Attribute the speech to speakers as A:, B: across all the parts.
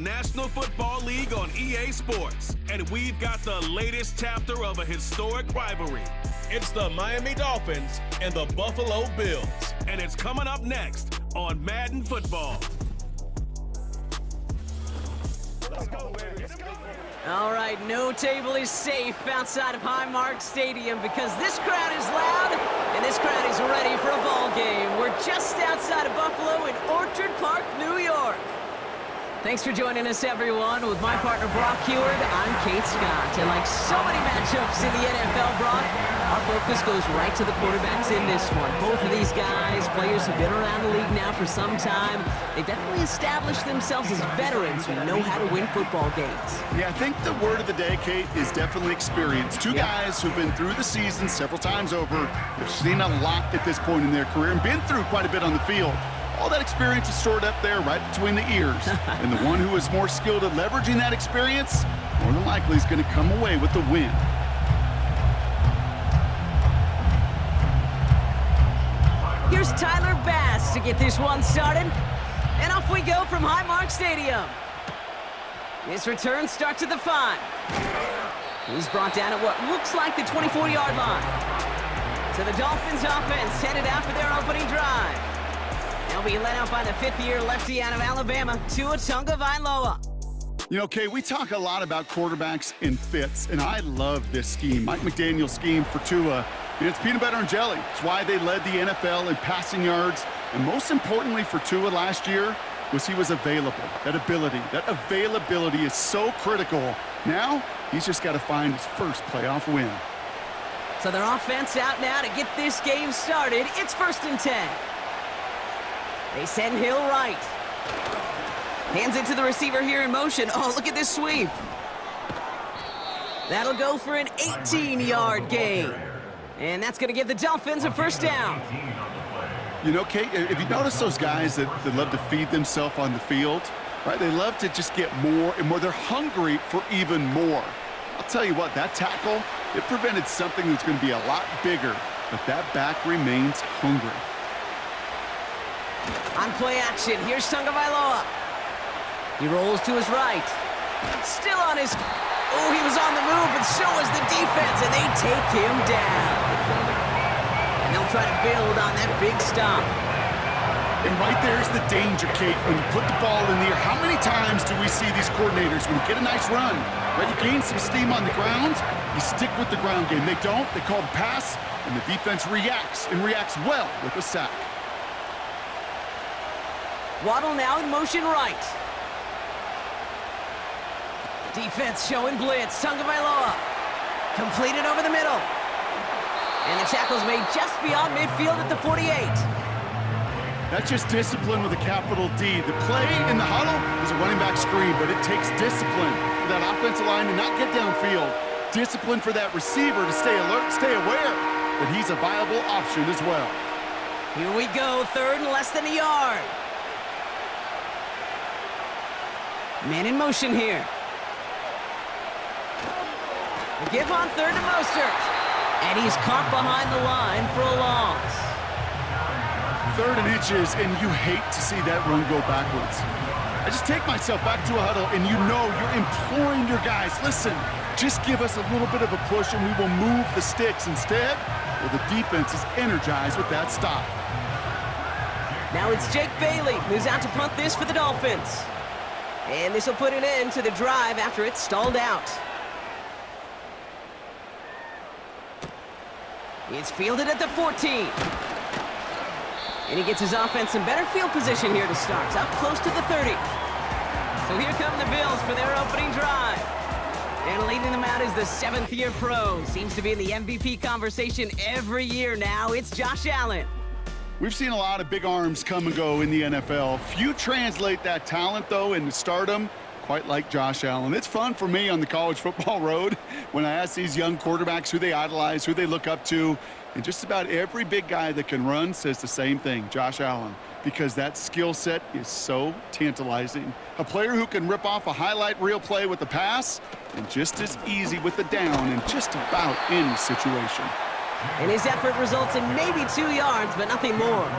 A: National Football League on EA Sports. And we've got the latest chapter of a historic rivalry. It's the Miami Dolphins and the Buffalo Bills. And it's coming up next on Madden Football.
B: All right, no table is safe outside of Highmark Stadium because this crowd is loud and this crowd is ready for a ball game. We're just outside of Buffalo in Orchard Park, New York. Thanks for joining us, everyone. With my partner, Brock Heward, I'm Kate Scott. And like so many matchups in the NFL, Brock, our focus goes right to the quarterbacks in this one. Both of these guys, players who've been around the league now for some time, they've definitely established themselves as veterans who know how to win football games.
C: Yeah, I think the word of the day, Kate, is definitely experience. Two guys who've been through the season several times over. They've seen a lot at this point in their career and been through quite a bit on the field. All that experience is stored up there right between the ears. And the one who is more skilled at leveraging that experience, more than likely is going to come away with the win.
B: Here's Tyler Bass to get this one started. And off we go from Highmark Stadium. This return starts at the 5. He's brought down at what looks like the 24-yard line. So the Dolphins offense headed out for their opening drive. They'll be led out by the 5th-year lefty out of Alabama, Tua Tagovailoa.
C: You know, Kay, we talk a lot about quarterbacks in fits, and I love this scheme. Mike McDaniel's scheme for Tua, it's peanut butter and jelly. It's why they led the NFL in passing yards. And most importantly for Tua last year was he was available. That availability is so critical. Now, he's just got to find his first playoff win.
B: So their offense out now to get this game started. It's 1st and 10. They send Hill right. Hands it to the receiver here in motion. Oh, look at this sweep. That'll go for an 18-yard gain. And that's going to give the Dolphins a 1st down.
C: You know, Kate, if you notice those guys that love to feed themselves on the field, right? They love to just get more and more. They're hungry for even more. I'll tell you what, that tackle, it prevented something that's going to be a lot bigger, but that back remains hungry.
B: On play action, here's Tagovailoa. He rolls to his right. Still on his... Oh, he was on the move, but so was the defense, and they take him down. And they'll try to build on that big stop.
C: And right there's the danger, Kate, when you put the ball in the air. How many times do we see these coordinators, when you get a nice run, right, you gain some steam on the ground, you stick with the ground game. They don't, they call the pass, and the defense reacts, and reacts well with a sack.
B: Waddle now in motion right. Defense showing blitz. Tagovailoa completed over the middle. And the tackle's made just beyond midfield at the 48.
C: That's just discipline with a capital D. The play in the huddle is a running back screen, but it takes discipline for that offensive line to not get downfield. Discipline for that receiver to stay alert, stay aware that he's a viable option as well.
B: Here we go, 3rd and less than a yard. Man in motion here. A give on 3rd to Mostert. And he's caught behind the line for a loss.
C: 3rd and inches, and you hate to see that run go backwards. I just take myself back to a huddle, and you know you're imploring your guys, listen, just give us a little bit of a push, and we will move the sticks. Instead, well, the defense is energized with that stop.
B: Now it's Jake Bailey who's out to punt this for the Dolphins. And this will put an end to the drive after it's stalled out. It's fielded at the 14. And he gets his offense in better field position here to start. Up close to the 30. So here come the Bills for their opening drive. And leading them out is the 7th-year pro. Seems to be in the MVP conversation every year now. It's Josh Allen.
C: We've seen a lot of big arms come and go in the NFL. Few translate that talent, though, into stardom, quite like Josh Allen. It's fun for me on the college football road when I ask these young quarterbacks who they idolize, who they look up to, and just about every big guy that can run says the same thing, Josh Allen, because that skill set is so tantalizing. A player who can rip off a highlight reel play with the pass and just as easy with the down in just about any situation.
B: And his effort results in maybe 2 yards, but nothing more.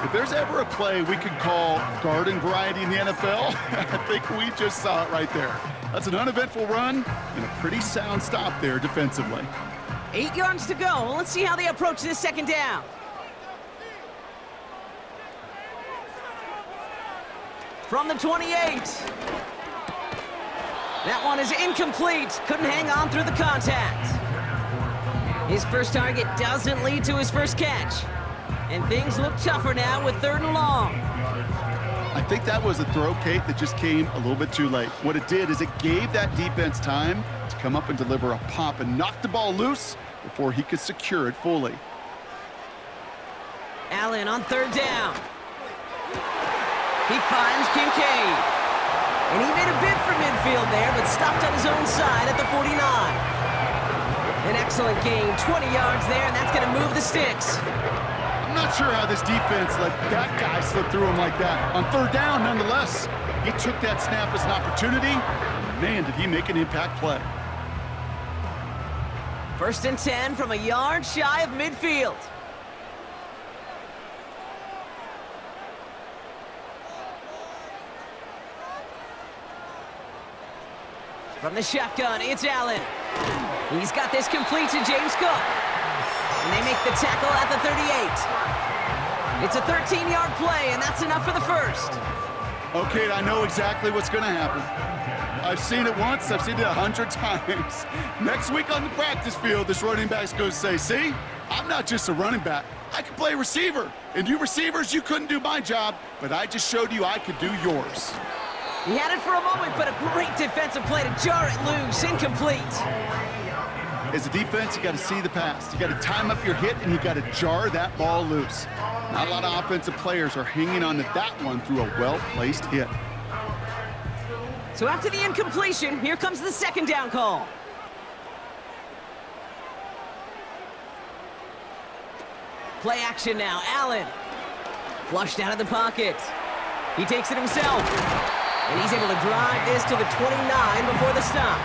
C: If there's ever a play we could call garden variety in the NFL, I think we just saw it right there. That's an uneventful run and a pretty sound stop there defensively.
B: 8 yards to go. Let's see how they approach this second down. From the 28. That one is incomplete. Couldn't hang on through the contact. His first target doesn't lead to his first catch. And things look tougher now with 3rd and long.
C: I think that was a throw, Kate, that just came a little bit too late. What it did is it gave that defense time to come up and deliver a pop and knock the ball loose before he could secure it fully.
B: Allen on 3rd down. He finds Kincaid. And he made a bid for midfield there, but stopped on his own side at the 49. An excellent gain, 20 yards there, and that's going to move the sticks.
C: I'm not sure how this defense let that guy slip through him like that. On 3rd down, nonetheless, he took that snap as an opportunity. Man, did he make an impact play.
B: 1st and 10 from a yard shy of midfield. From the shotgun, it's Allen. He's got this complete to James Cook. And they make the tackle at the 38. It's a 13-yard play, and that's enough for the first.
C: Okay, I know exactly what's going to happen. I've seen it once, I've seen it 100 times. Next week on the practice field, this running back's going to say, see, I'm not just a running back. I can play receiver. And you receivers, you couldn't do my job, but I just showed you I could do yours.
B: He had it for a moment, but a great defensive play to jar it loose, incomplete.
C: As a defense, you got to see the pass. You got to time up your hit, and you got to jar that ball loose. Not a lot of offensive players are hanging on to that one through a well-placed hit.
B: So after the incompletion, here comes the 2nd down call. Play action now, Allen. Flushed out of the pocket. He takes it himself. And he's able to drive this to the 29 before the stop.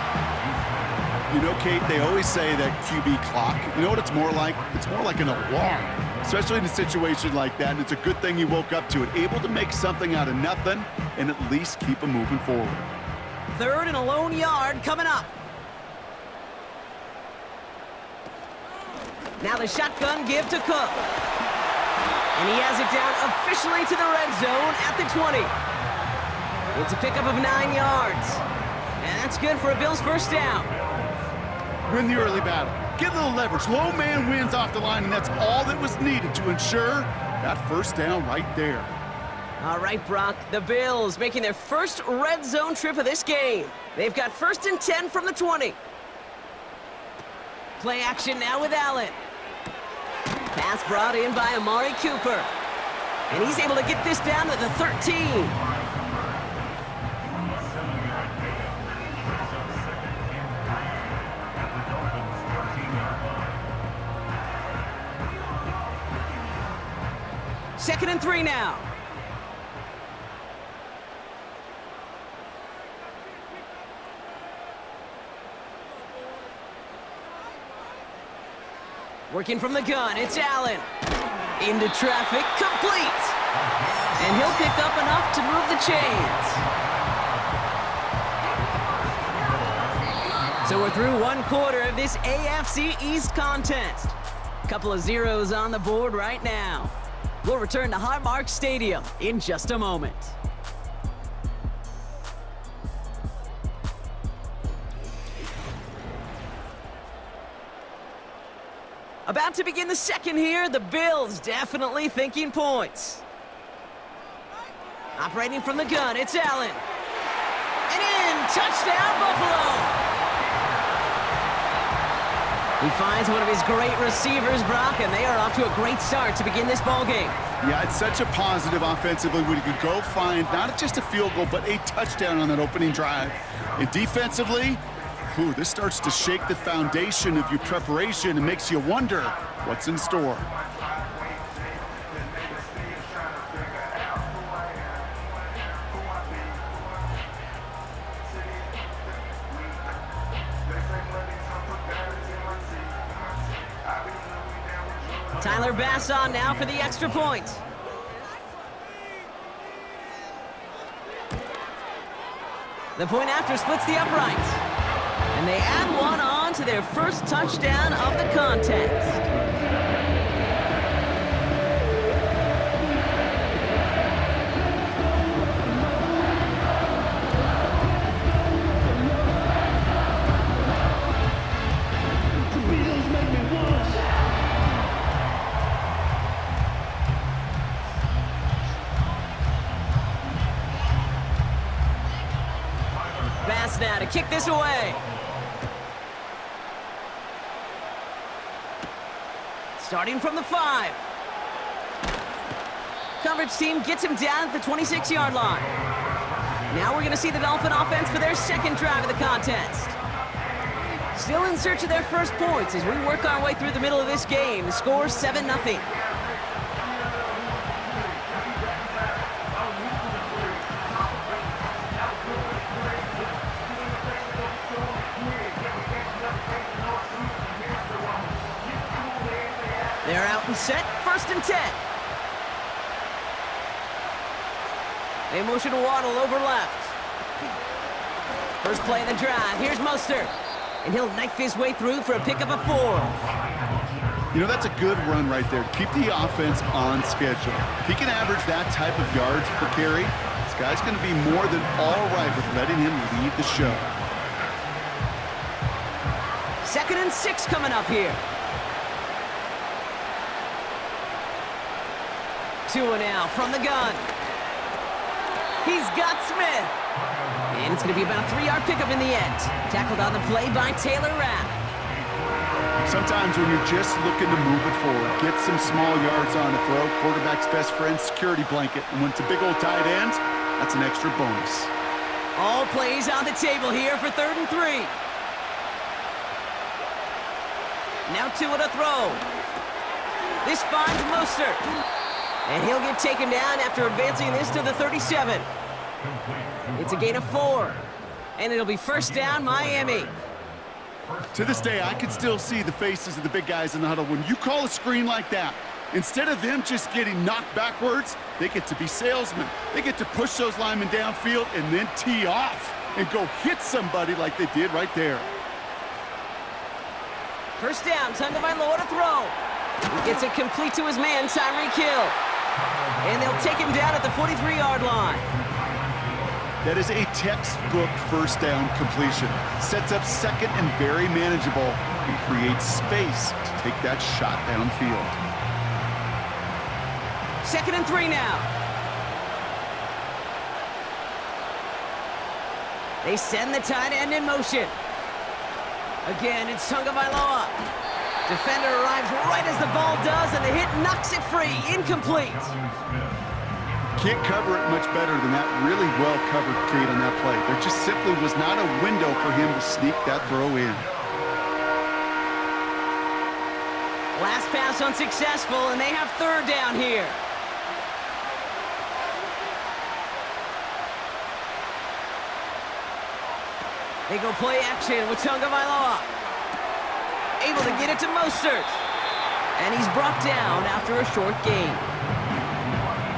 C: You know, Kate, they always say that QB clock, you know what it's more like? It's more like an alarm, especially in a situation like that. And it's a good thing he woke up to it, able to make something out of nothing and at least keep him moving forward.
B: 3rd and a lone yard coming up. Now the shotgun give to Cook. And he has it down officially to the red zone at the 20. It's a pickup of 9 yards. And that's good for a Bills first down.
C: Win the early battle. Get a little leverage. Low man wins off the line, and that's all that was needed to ensure that first down right there.
B: All right, Brock, the Bills making their first red zone trip of this game. They've got 1st and 10 from the 20. Play action now with Allen. Pass brought in by Amari Cooper. And he's able to get this down to the 13. Second and 3 now. Working from the gun, it's Allen. Into traffic, complete. And he'll pick up enough to move the chains. So we're through 1 quarter of this AFC East contest. Couple of zeros on the board right now. We'll return to Highmark Stadium in just a moment. About to begin the second here, the Bills definitely thinking points. Operating from the gun, it's Allen. And in, touchdown Buffalo! He finds one of his great receivers, Brock, and they are off to a great start to begin this ball game.
C: Yeah, it's such a positive offensively when you can go find not just a field goal, but a touchdown on that opening drive. And defensively, this starts to shake the foundation of your preparation and makes you wonder what's in store.
B: Tyler Bass on now for the extra point. The point after splits the uprights. And they add one on to their first touchdown of the contest. Pass now to kick this away. Starting from the 5. Coverage team gets him down at the 26-yard line. Now we're going to see the Dolphin offense for their second drive of the contest. Still in search of their first points as we work our way through the middle of this game. The score is 7-0. They're out and set, 1st and 10. They motion Waddle over left. First play of the drive, here's Mostert. And he'll knife his way through for a pickup of 4.
C: You know, that's a good run right there. Keep the offense on schedule. If he can average that type of yards per carry, this guy's going to be more than all right with letting him lead the show.
B: 2nd and 6 coming up here. 2-0 from the gun. He's got Smith. And it's going to be about a 3-yard pickup in the end. Tackled on the play by Taylor Rapp.
C: Sometimes when you're just looking to move it forward, get some small yards on the throw, quarterback's best friend, security blanket. And when it's a big old tight end, that's an extra bonus.
B: All plays on the table here for 3rd and 3. Now 2 at a throw. This finds Mostert. And he'll get taken down after advancing this to the 37. It's a gain of 4. And it'll be 1st down, Miami.
C: To this day, I can still see the faces of the big guys in the huddle. When you call a screen like that, instead of them just getting knocked backwards, they get to be salesmen. They get to push those linemen downfield and then tee off and go hit somebody like they did right there.
B: 1st down, Tagovailoa to throw. He gets it complete to his man, Tyreek Hill. And they'll take him down at the 43-yard line.
C: That is a textbook 1st down completion. Sets up 2nd and very manageable and creates space to take that shot downfield.
B: 2nd and 3 now. They send the tight end in motion. Again, it's Tagovailoa. Defender arrives right as the ball does, and the hit knocks it free. Incomplete.
C: Can't cover it much better than that really well-covered gate on that play. There just simply was not a window for him to sneak that throw in.
B: Last pass unsuccessful, and they have 3rd down here. They go play action with Tagovailoa. Able to get it to Mostert. And he's brought down after a short gain.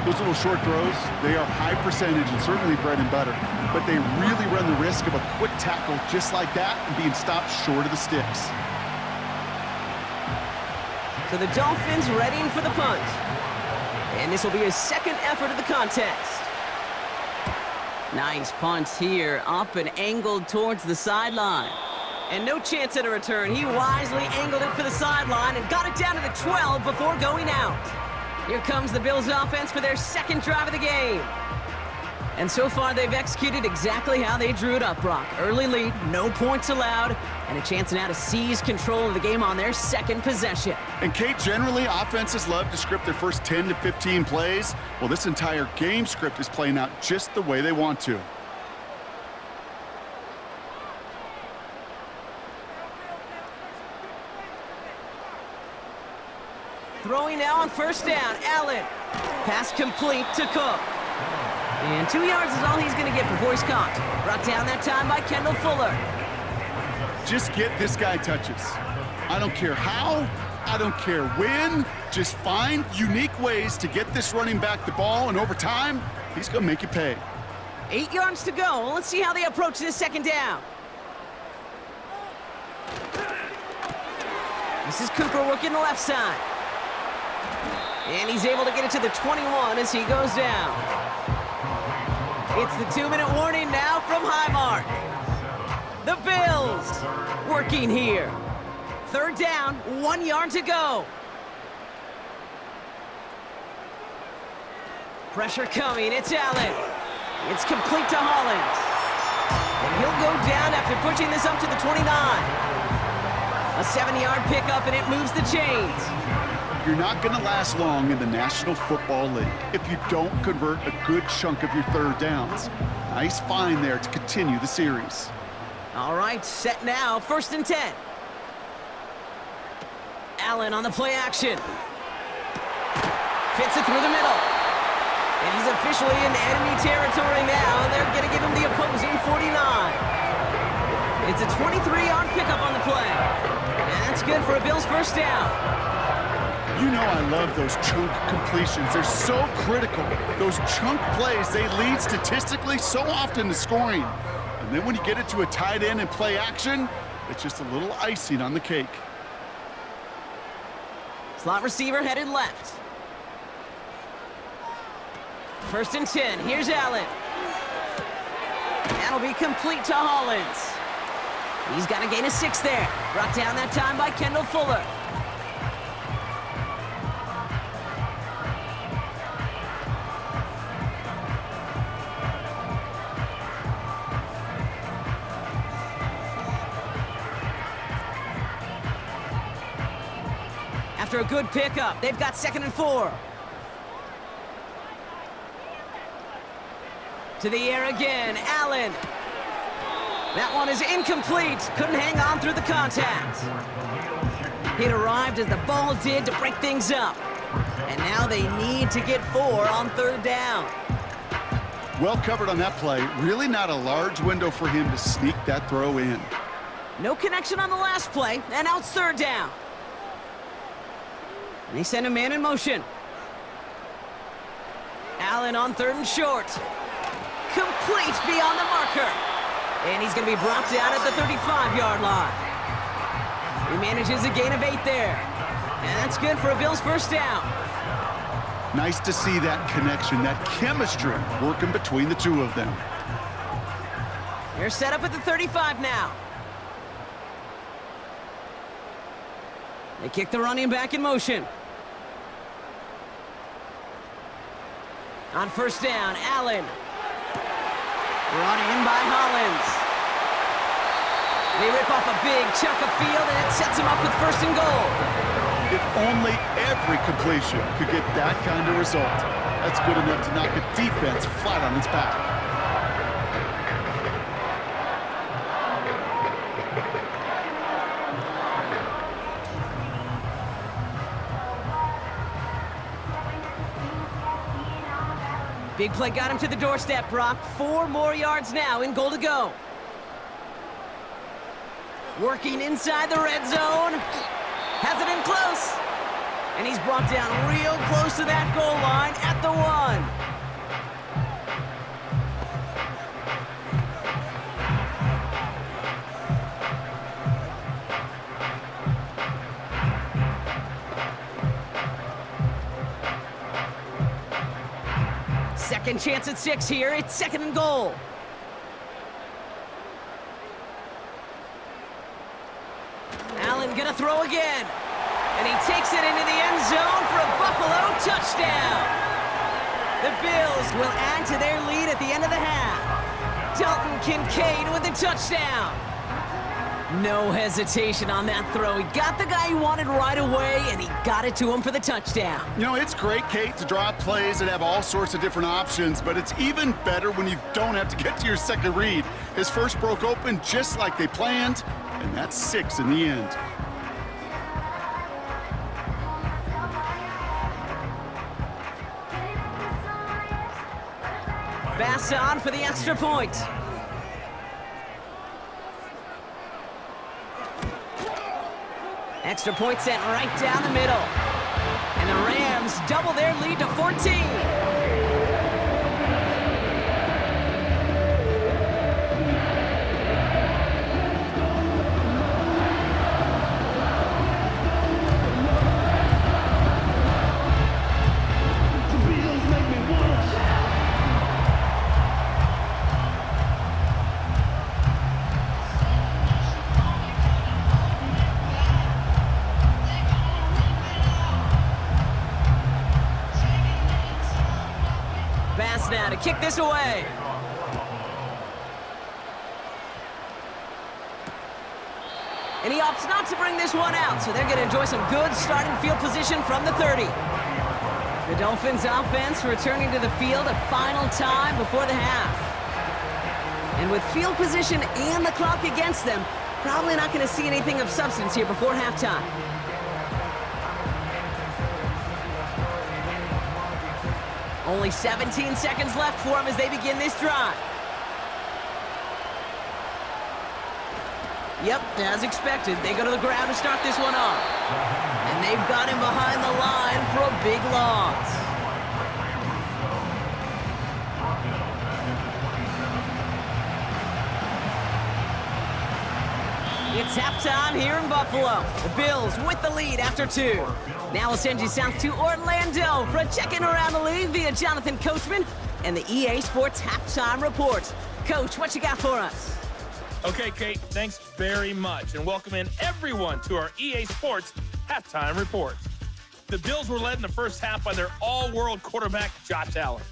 C: Those little short throws, they are high percentage and certainly bread and butter, but they really run the risk of a quick tackle just like that and being stopped short of the sticks.
B: So the Dolphins readying for the punt. And this will be his 2nd effort of the contest. Nice punt here, up and angled towards the sideline. And no chance at a return. He wisely angled it for the sideline and got it down to the 12 before going out. Here comes the Bills offense for their 2nd drive of the game. And so far, they've executed exactly how they drew it up, Brock. Early lead, no points allowed, and a chance now to seize control of the game on their 2nd possession.
C: And Kate, generally, offenses love to script their first 10 to 15 plays. Well, this entire game script is playing out just the way they want to.
B: Throwing now on 1st down, Allen. Pass complete to Cook. And 2 yards is all he's going to get before he's caught. Brought down that time by Kendall Fuller.
C: Just get this guy touches. I don't care how, I don't care when. Just find unique ways to get this running back the ball, and over time, he's going to make you pay.
B: 8 yards to go. Let's see how they approach this second down. This is Cooper working the left side. And he's able to get it to the 21 as he goes down. It's the 2-minute warning now from Highmark. The Bills working here. Third down, 1 yard to go. Pressure coming, it's Allen. It's complete to Hollins. And he'll go down after pushing this up to the 29. A 7-yard pickup, and it moves the chains.
C: You're not going to last long in the National Football League if you don't convert a good chunk of your third downs. Nice find there to continue the series.
B: All right, set now, 1st and 10. Allen on the play action. Fits it through the middle. And he's officially in enemy territory now. They're going to give him the opposing 49. It's a 23-yard pickup on the play. And that's good for a Bills first down.
C: You know I love those chunk completions. They're so critical. Those chunk plays, they lead statistically so often to scoring. And then when you get it to a tight end and play action, it's just a little icing on the cake.
B: Slot receiver headed left. 1st and 10. Here's Allen. That'll be complete to Hollins. He's got to gain a 6 there. Brought down that time by Kendall Fuller. After a good pickup, they've got 2nd and 4. To the air again, Allen. That one is incomplete. Couldn't hang on through the contact. It arrived as the ball did to break things up. And now they need to get 4 on 3rd down.
C: Well covered on that play. Really not a large window for him to sneak that throw in.
B: No connection on the last play, and now it's 3rd down. And they send a man in motion. Allen on 3rd and short. Complete beyond the marker. And he's going to be brought down at the 35-yard line. He manages a gain of 8 there. And that's good for a Bills first down.
C: Nice to see that connection, that chemistry working between the two of them.
B: They're set up at the 35 now. They kick the running back in motion. On 1st down, Allen. Brought in by Hollins. They rip off a big chunk of field, and it sets them up with 1st and goal.
C: If only every completion could get that kind of result. That's good enough to knock a defense flat on its back.
B: Big play got him to the doorstep, Brock. 4 more yards now in goal to go. Working inside the red zone. Has it in close. And he's brought down real close to that goal line at the 1. Second chance at 6 here. It's 2nd and goal. Allen gonna throw again. And he takes it into the end zone for a Buffalo touchdown. The Bills will add to their lead at the end of the half. Dalton Kincaid with a touchdown. No hesitation on that throw. He got the guy he wanted right away, and he got it to him for the touchdown.
C: You know, it's great, Kate, to draw plays that have all sorts of different options, but it's even better when you don't have to get to your second read. His first broke open just like they planned, and that's 6 in the end.
B: Bass on for the extra point. Extra point sent right down the middle. And the Rams double their lead to 14. to kick this away. And he opts not to bring this one out, so they're going to enjoy some good starting field position from the 30. The Dolphins offense returning to the field a final time before the half. And with field position and the clock against them, probably not going to see anything of substance here before halftime. Only 17 seconds left for them as they begin this drive. Yep, as expected, they go to the ground to start this one off. And they've got him behind the line for a big loss. It's halftime here in Buffalo. The Bills with the lead after 2. Now we'll send you south to Orlando for a check-in around the league via Jonathan Coachman and the EA Sports Halftime Report. Coach, what you got for us?
D: Okay, Kate, thanks very much, and welcome in everyone to our EA Sports Halftime Report. The Bills were led in the first half by their all-world quarterback, Josh Allen.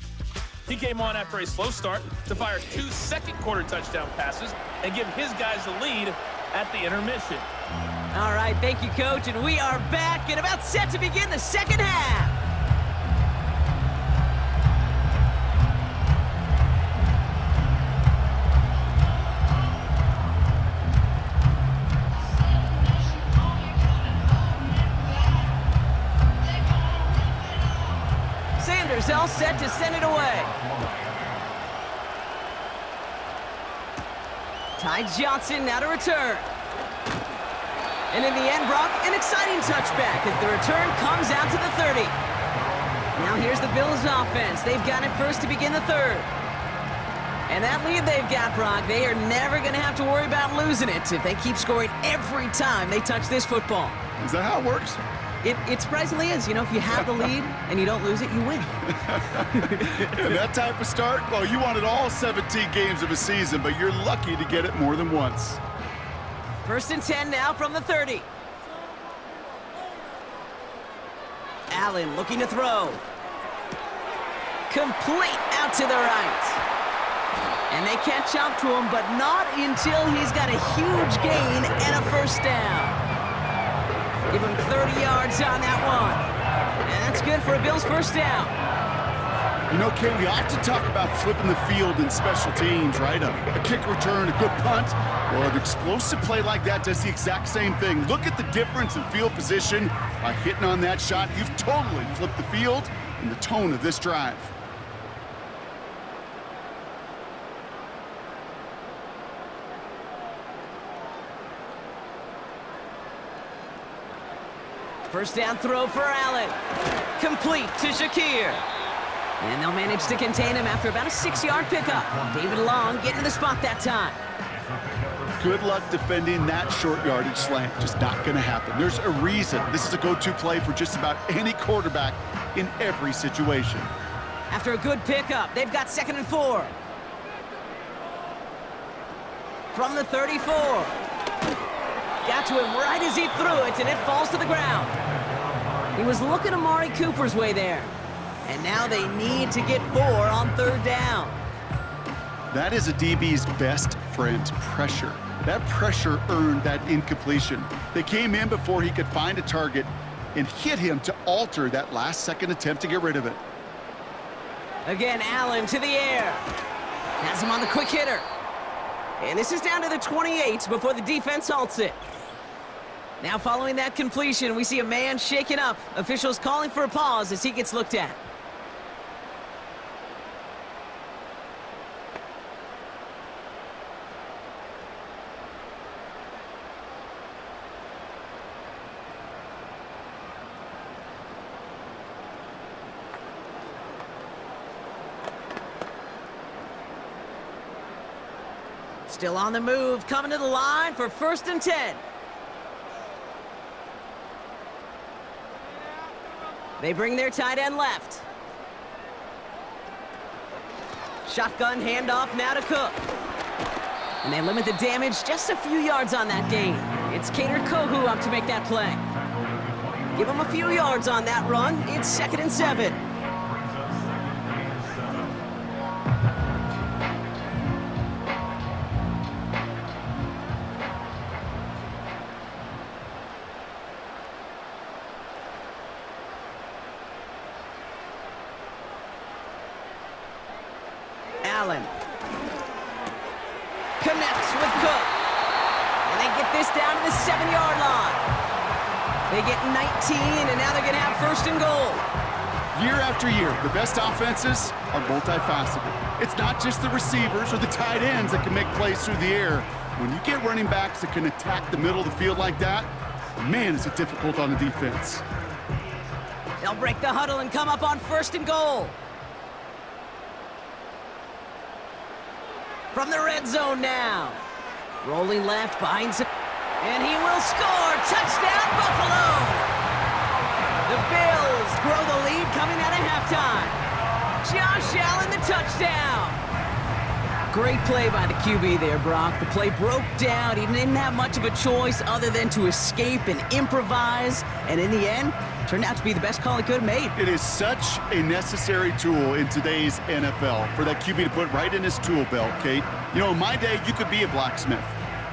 D: He came on after a slow start to fire 2 second-quarter touchdown passes and give his guys the lead at the intermission.
B: All right, thank you, Coach, and we are back and about set to begin the second half. Sanders all set to send it away. Ty Johnson now to return. And in the end, Brock, an exciting touchback as the return comes out to the 30. Now here's the Bills offense. They've got it first to begin the third. And that lead they've got, Brock, they are never going to have to worry about losing it if they keep scoring every time they touch this football.
C: Is that how it works?
B: It surprisingly is. You know, if you have the lead and you don't lose it, you win.
C: And that type of start, well, you wanted all 17 games of a season, but you're lucky to get it more than once.
B: First and 10 now from the 30. Allen looking to throw. Complete out to the right. And they catch up to him, but not until he's got a huge gain and a first down. Give him 30 yards on that one. And that's good for a Bills first down.
C: You know, Kate, we often talk about flipping the field in special teams, right? A kick return, a good punt. Well, an explosive play like that does the exact same thing. Look at the difference in field position. By hitting on that shot, you've totally flipped the field and the tone of this drive.
B: First down throw for Allen. Complete to Shakir. And they'll manage to contain him after about a 6-yard pickup. David Long getting to the spot that time.
C: Good luck defending that short yardage slant. Just not going to happen. There's a reason. This is a go-to play for just about any quarterback in every situation.
B: After a good pickup, they've got 2nd and 4. From the 34. Got to him right as he threw it, and it falls to the ground. He was looking Amari Cooper's way there. And now they need to get 4 on 3rd down.
C: That is a DB's best friend, pressure. That pressure earned that incompletion. They came in before he could find a target and hit him to alter that last-second attempt to get rid of it.
B: Again, Allen to the air. Has him on the quick hitter. And this is down to the 28 before the defense halts it. Now following that completion, we see a man shaken up. Officials calling for a pause as he gets looked at. Still on the move, coming to the line for 1st and 10. They bring their tight end left. Shotgun handoff now to Cook. And they limit the damage just a few yards on that gain. It's Kader Kohu up to make that play. Give him a few yards on that run. It's 2nd and 7. connects with Cook. And they get this down to the 7-yard line. They get 19, and now they're going to have first and goal.
C: Year after year, the best offenses are multifaceted. It's not just the receivers or the tight ends that can make plays through the air. When you get running backs that can attack the middle of the field like that, man, is it difficult on the defense.
B: They'll break the huddle and come up on first and goal. From the red zone now. Rolling left behind some. And he will score. Touchdown, Buffalo. The Bills grow the lead coming out of halftime. Josh Allen, the touchdown. Great play by the QB there, Brock. The play broke down. He didn't have much of a choice other than to escape and improvise. And in the end, turned out to be the best call he could have made.
C: It is such a necessary tool in today's NFL for that QB to put right in his tool belt, Kate. You know, in my day, you could be a blacksmith,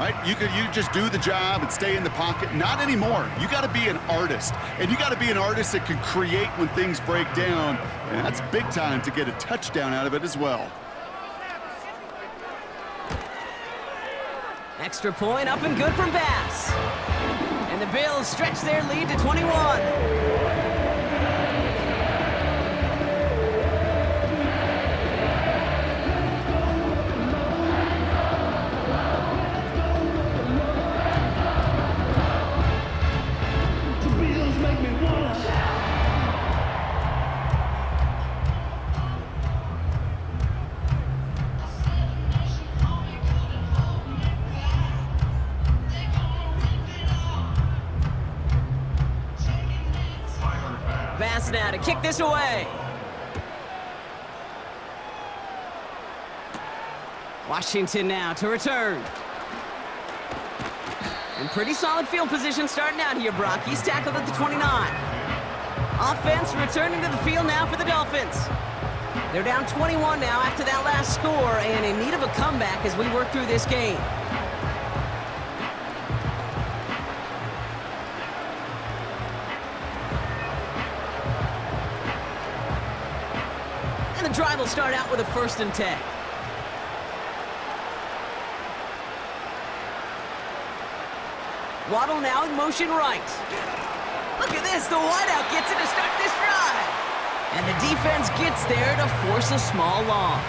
C: right? You just do the job and stay in the pocket. Not anymore. You got to be an artist, and you got to be an artist that can create when things break down. And that's big time to get a touchdown out of it as well.
B: Extra point up and good from Bass. And the Bills stretch their lead to 21. Bass now to kick this away. Washington now to return. And pretty solid field position starting out here, Brock. He's tackled at the 29. Offense returning to the field now for the Dolphins. They're down 21 now after that last score and in need of a comeback as we work through this game. And the drive will start out with a 1st and 10. Waddle now in motion right. Look at this, the wideout gets it to start this drive. And the defense gets there to force a small loss.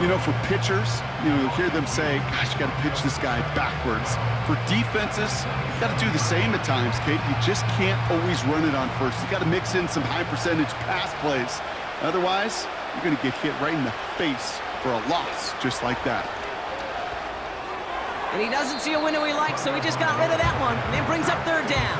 C: You know, for pitchers, you'll hear them say, gosh, you got to pitch this guy backwards. For defenses, you got to do the same at times, Kate. You just can't always run it on first. You got to mix in some high percentage pass plays. Otherwise, you're going to get hit right in the face for a loss just like that.
B: And he doesn't see a window he likes, so he just got rid of that one. And it brings up 3rd down.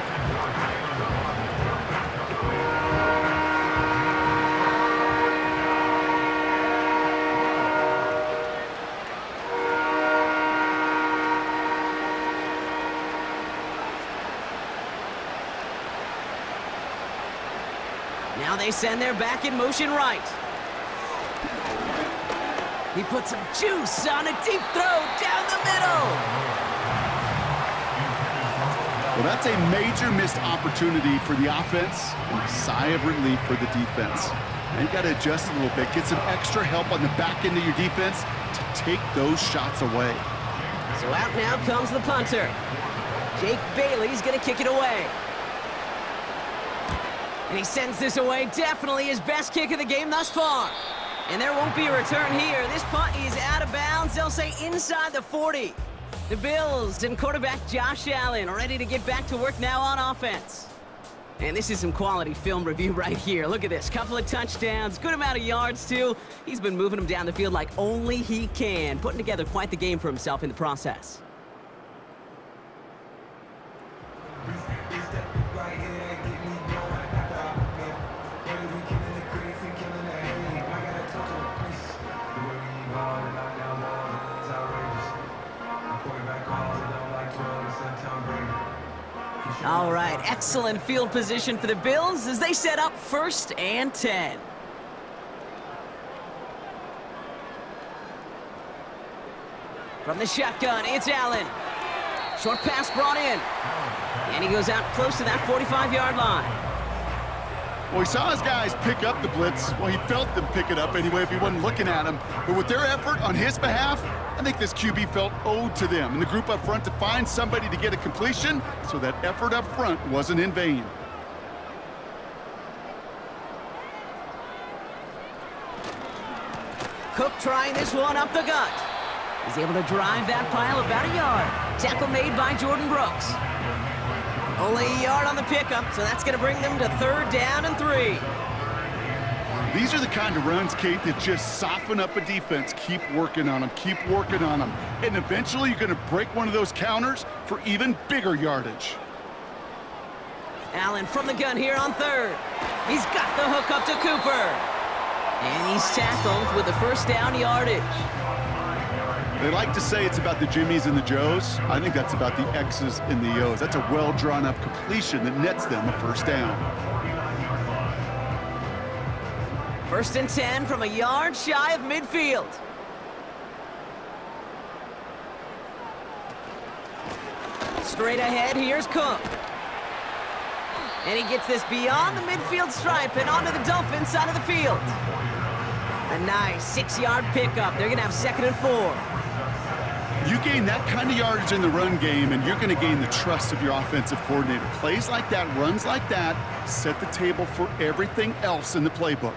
B: Now they send their back in motion right. He puts some juice on a deep throw down the middle.
C: Well, that's a major missed opportunity for the offense and a sigh of relief for the defense. And you got to adjust a little bit, get some extra help on the back end of your defense to take those shots away.
B: So out now comes the punter. Jake Bailey's going to kick it away. And he sends this away, definitely his best kick of the game thus far. And there won't be a return here. This punt is out of bounds. They'll say inside the 40. The Bills and quarterback Josh Allen are ready to get back to work now on offense. And this is some quality film review right here. Look at this. Couple of touchdowns, good amount of yards, too. He's been moving them down the field like only he can, putting together quite the game for himself in the process. All right, excellent field position for the Bills as they set up 1st and 10. From the shotgun, it's Allen. Short pass brought in. And he goes out close to that 45-yard line.
C: Well, he saw his guys pick up the blitz. Well, he felt them pick it up anyway if he wasn't looking at him. But with their effort on his behalf, I think this QB felt owed to them and the group up front to find somebody to get a completion, so that effort up front wasn't in vain.
B: Cook trying this one up the gut. He's able to drive that pile about a yard. Tackle made by Jordan Brooks. Only a yard on the pickup, so that's going to bring them to 3rd down and 3.
C: These are the kind of runs, Kate, that just soften up a defense. Keep working on them, keep working on them. And eventually you're going to break one of those counters for even bigger yardage.
B: Allen from the gun here on 3rd. He's got the hook up to Cooper. And he's tackled with the 1st down yardage.
C: They like to say it's about the Jimmies and the Joes. I think that's about the X's and the O's. That's a well-drawn-up completion that nets them a 1st down.
B: 1st and 10 from a yard shy of midfield. Straight ahead, here's Cook. And he gets this beyond the midfield stripe and onto the Dolphins side of the field. A nice 6-yard pickup. They're going to have 2nd and 4.
C: You gain that kind of yardage in the run game, and you're going to gain the trust of your offensive coordinator. Plays like that, runs like that, set the table for everything else in the playbook.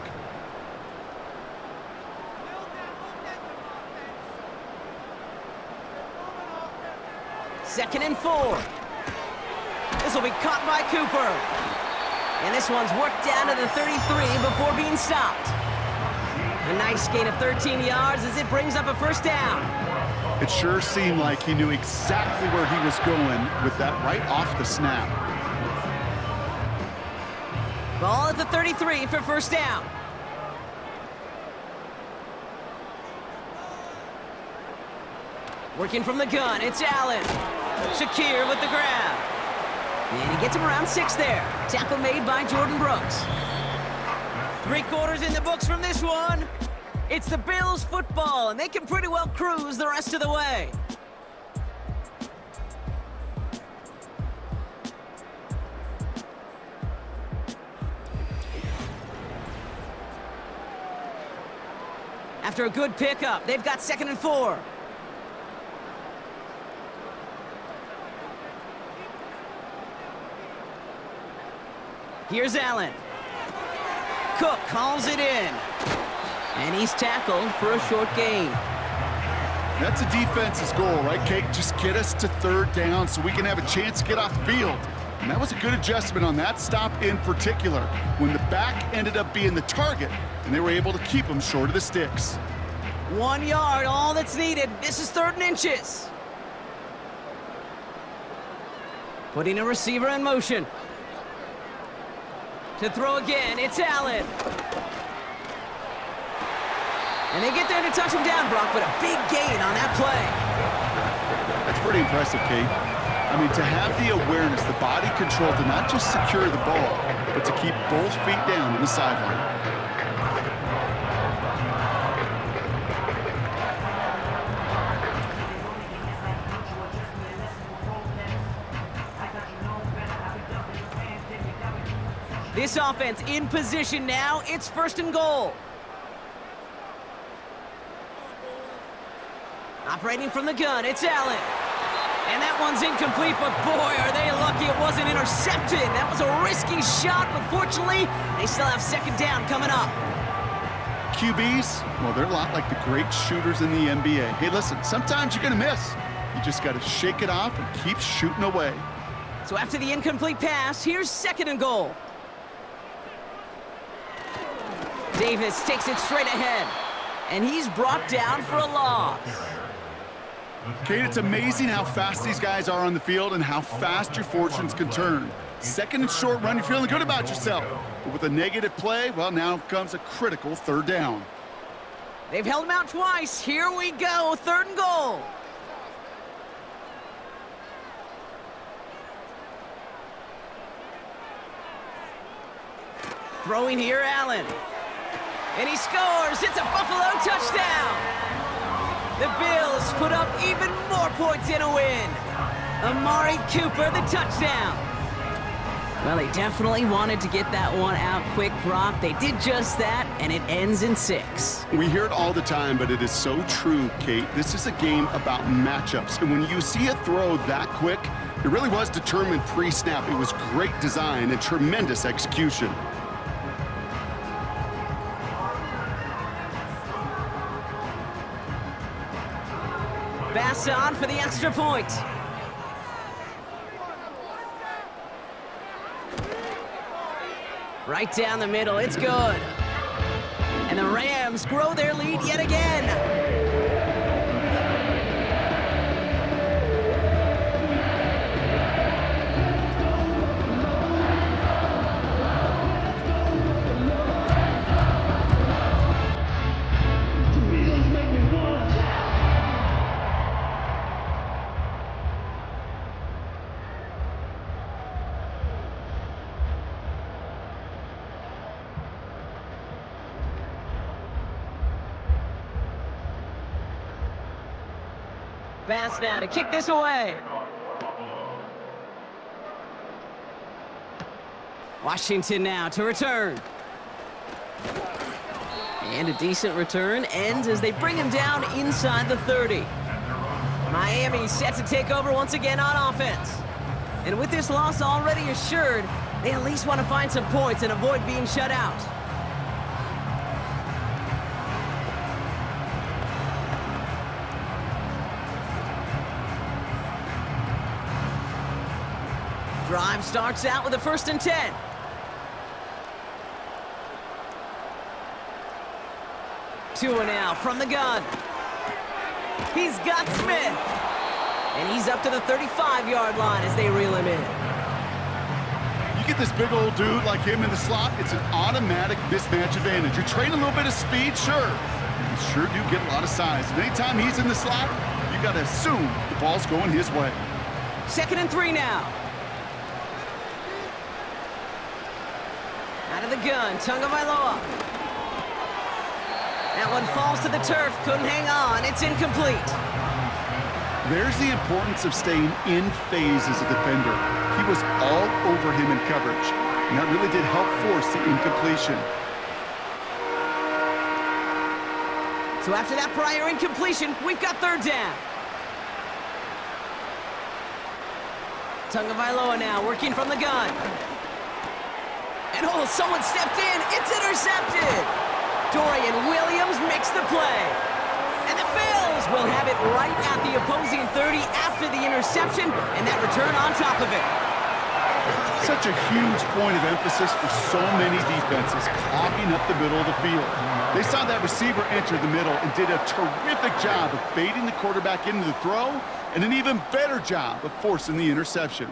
B: Second and 4. This will be caught by Cooper. And this one's worked down to the 33 before being stopped. A nice gain of 13 yards as it brings up a 1st down.
C: It sure seemed like he knew exactly where he was going with that right off the snap.
B: Ball at the 33 for 1st down. Working from the gun, it's Allen. Shakir with the grab. And he gets him around 6 there. Tackle made by Jordan Brooks. 3 quarters in the books from this one. It's the Bills football, and they can pretty well cruise the rest of the way. After a good pickup, they've got 2nd and 4. Here's Allen. Cook calls it in. And he's tackled for a short gain.
C: That's a defense's goal, right, Kate? Just get us to 3rd down so we can have a chance to get off the field. And that was a good adjustment on that stop in particular, when the back ended up being the target, and they were able to keep him short of the sticks.
B: 1 yard, all that's needed. This is 3rd and inches. Putting a receiver in motion. To throw again, it's Allen. And they get there to touch him down, Brock, but a big gain on that play.
C: That's pretty impressive, Kate. I mean, to have the awareness, the body control to not just secure the ball, but to keep both feet down on the sideline.
B: This offense in position now. It's 1st and goal. Operating from the gun, it's Allen. And that one's incomplete, but boy, are they lucky it wasn't intercepted. That was a risky shot, but fortunately, they still have 2nd down coming up.
C: QBs, well, they're a lot like the great shooters in the NBA. Hey, listen, sometimes you're going to miss. You just got to shake it off and keep shooting away.
B: So after the incomplete pass, here's 2nd and goal. Davis takes it straight ahead, and he's brought down for a loss.
C: Kate, it's amazing how fast these guys are on the field and how fast your fortunes can turn. 2nd and short run, you're feeling good about yourself. But with a negative play, well, now comes a critical 3rd down.
B: They've held him out twice. Here we go, 3rd and goal. Throwing here, Allen. And he scores. It's a Buffalo touchdown. The Bills put up even more points in a win. Amari Cooper, the touchdown. Well, they definitely wanted to get that one out quick, Brock. They did just that, and it ends in 6.
C: We hear it all the time, but it is so true, Kate. This is a game about matchups, and when you see a throw that quick, it really was determined pre-snap. It was great design and tremendous execution.
B: Pass on for the extra point. Right down the middle, it's good. And the Rams grow their lead yet again. Pass now to kick this away. Washington now to return. And a decent return ends as they bring him down inside the 30. Miami set to take over once again on offense. And with this loss already assured, they at least want to find some points and avoid being shut out. Drive starts out with a 1st and 10. Two and out from the gun. He's got Smith. And he's up to the 35-yard line as they reel him in.
C: You get this big old dude like him in the slot, it's an automatic mismatch advantage. You train a little bit of speed, sure. You sure do get a lot of size. And anytime he's in the slot, you got to assume the ball's going his way.
B: 2nd and 3 now. Out of the gun, Tagovailoa. That one falls to the turf, couldn't hang on, it's incomplete.
C: There's the importance of staying in phase as a defender. He was all over him in coverage, and that really did help force the incompletion.
B: So after that prior incompletion, we've got 3rd down. Tagovailoa now working from the gun. And oh, someone stepped in. It's intercepted. Dorian Williams makes the play. And the Bills will have it right at the opposing 30 after the interception and that return on top of it.
C: Such a huge point of emphasis for so many defenses, clogging up the middle of the field. They saw that receiver enter the middle and did a terrific job of baiting the quarterback into the throw and an even better job of forcing the interception.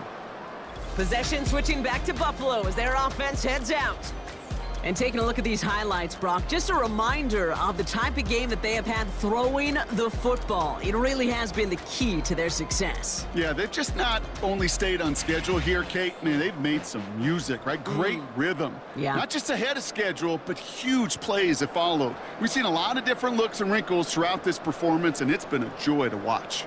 B: Possession switching back to Buffalo as their offense heads out. And taking a look at these highlights, Brock, just a reminder of the type of game that they have had throwing the football. It really has been the key to their success.
C: Yeah, they've just not only stayed on schedule here, Kate. Man, they've made some music, right? Great rhythm.
B: Yeah.
C: Not just ahead of schedule, but huge plays have followed. We've seen a lot of different looks and wrinkles throughout this performance, and it's been a joy to watch.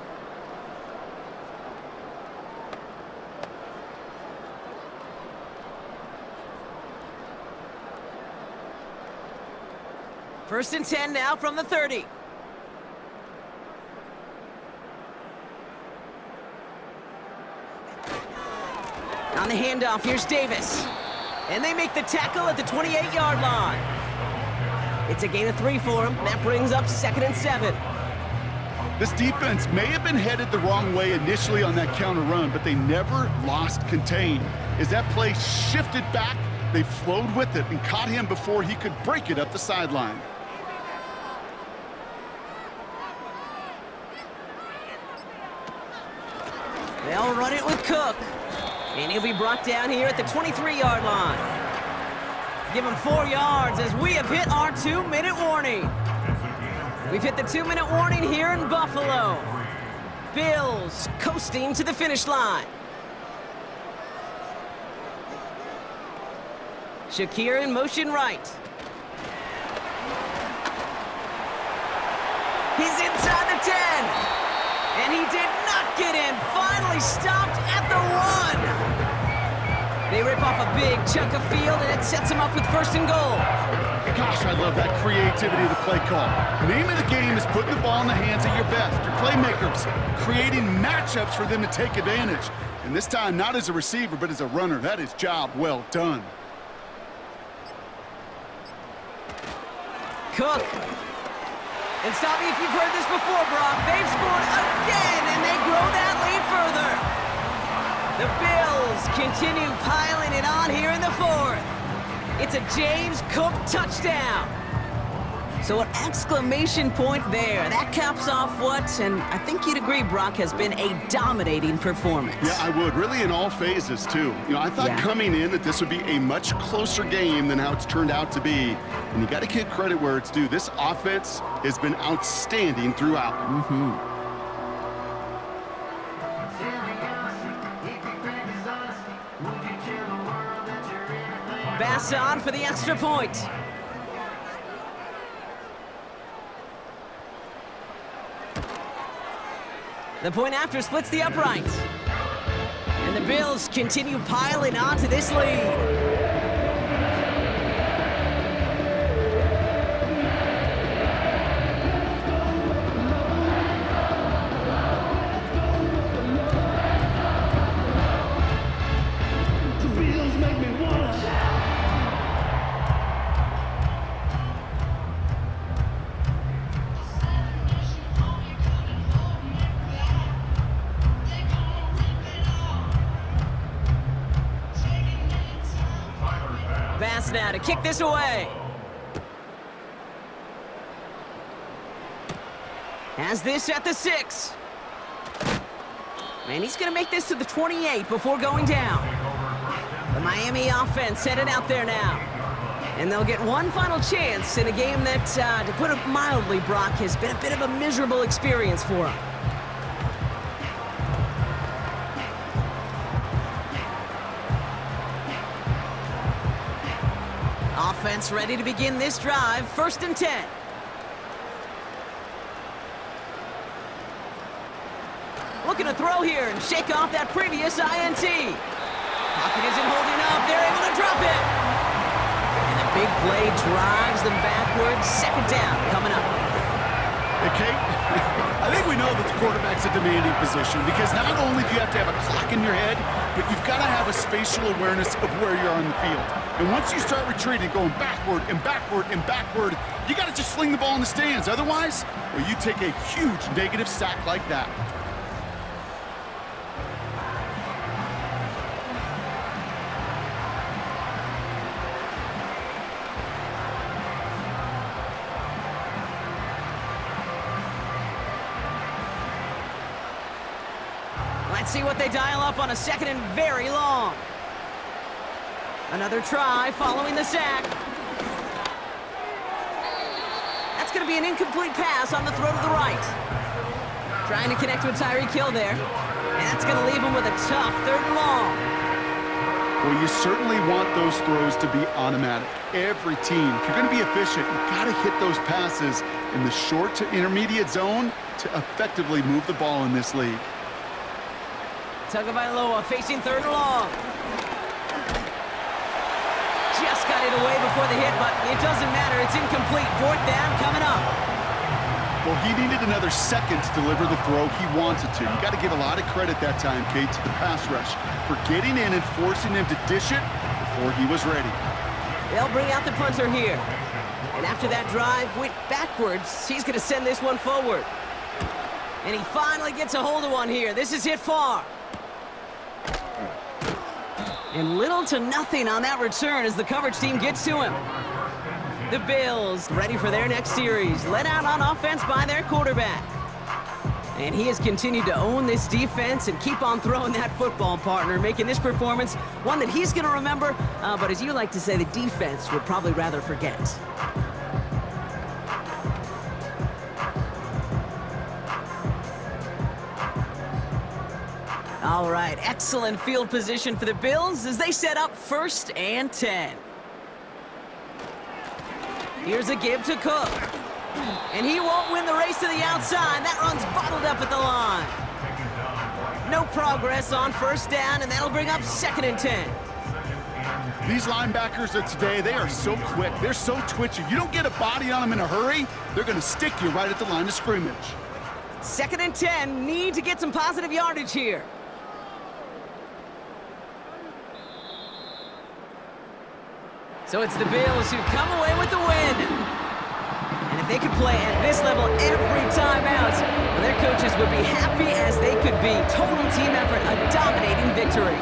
B: First and 10 now from the 30. On the handoff, here's Davis. And they make the tackle at the 28-yard line. It's a gain of 3 for him. That brings up 2nd and 7.
C: This defense may have been headed the wrong way initially on that counter run, but they never lost contain. As that play shifted back, they flowed with it and caught him before he could break it up the sideline.
B: They'll run it with Cook. And he'll be brought down here at the 23-yard line. Give him 4 yards as we have hit our 2-minute warning. We've hit the 2-minute warning here in Buffalo. Bills coasting to the finish line. Shakir in motion right. He's inside the 10. And he did not get in. Finally stopped at the 1. They rip off a big chunk of field, and it sets them up with 1st and goal.
C: Gosh, I love that creativity of the play call. Name of the game is putting the ball in the hands of your best, your playmakers, creating matchups for them to take advantage. And this time, not as a receiver, but as a runner. That is job well done.
B: Cook. And stop me if you've heard this before, Brock. They've scored again, and they grow that lead further. The Bills continue piling it on here in the 4th. It's a James Cook touchdown. So an exclamation point there. That caps off what, and I think you'd agree, Brock, has been a dominating performance.
C: Yeah, I would. Really in all phases, too. I thought coming in that this would be a much closer game than how it's turned out to be. And you got to give credit where it's due. This offense has been outstanding throughout.
B: Bass on for the extra point. The point after splits the upright. And the Bills continue piling onto this lead. Bass now to kick this away. Has this at the 6. And he's going to make this to the 28 before going down. The Miami offense headed out there now. And they'll get one final chance in a game that, to put it mildly, Brock, has been a bit of a miserable experience for them. Offense ready to begin this drive. 1st and 10. Looking to throw here and shake off that previous INT. Pocket isn't holding up. They're able to drop it. And the big play drives them backwards. 2nd down coming up.
C: Hey, Kate, I think we know that the quarterback's a demanding position because not only do you have to have a clock in your head, but you've got to have a spatial awareness of where you are on the field. And once you start retreating, going backward and backward and backward, you got to just sling the ball in the stands. Otherwise, well, you take a huge negative sack like that.
B: Let's see what they dial up on a 2nd and very long. Another try following the sack. That's going to be an incomplete pass on the throw to the right. Trying to connect with Tyreek Hill there. And that's going to leave him with a tough 3rd and long.
C: Well, you certainly want those throws to be automatic. Every team, if you're going to be efficient, you've got to hit those passes in the short to intermediate zone to effectively move the ball in this league.
B: Tagovailoa facing 3rd and long. Just got it away before the hit, but it doesn't matter. It's incomplete. 4th down coming up.
C: Well, he needed another second to deliver the throw he wanted to. You got to give a lot of credit that time, Kate, to the pass rush for getting in and forcing him to dish it before he was ready.
B: They'll bring out the punter here. And after that drive went backwards, he's going to send this one forward. And he finally gets a hold of one here. This is hit far. And little to nothing on that return as the coverage team gets to him. The Bills ready for their next series, led out on offense by their quarterback. And he has continued to own this defense and keep on throwing that football, partner, making this performance one that he's going to remember, but as you like to say, the defense would probably rather forget. All right, excellent field position for the Bills as they set up 1st and 10. Here's a give to Cook. And he won't win the race to the outside. That run's bottled up at the line. No progress on 1st down, and that'll bring up 2nd and 10.
C: These linebackers of today, they are so quick. They're so twitchy. You don't get a body on them in a hurry, they're going to stick you right at the line of scrimmage.
B: 2nd and 10, need to get some positive yardage here. So it's the Bills who come away with the win. And if they could play at this level every time out, well, their coaches would be happy as they could be. Total team effort, a dominating victory.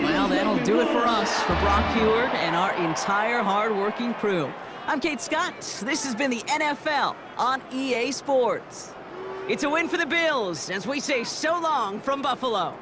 B: Well, that'll do it for us, for Brock Heward and our entire hard-working crew. I'm Kate Scott. This has been the NFL on EA Sports. It's a win for the Bills as we say so long from Buffalo.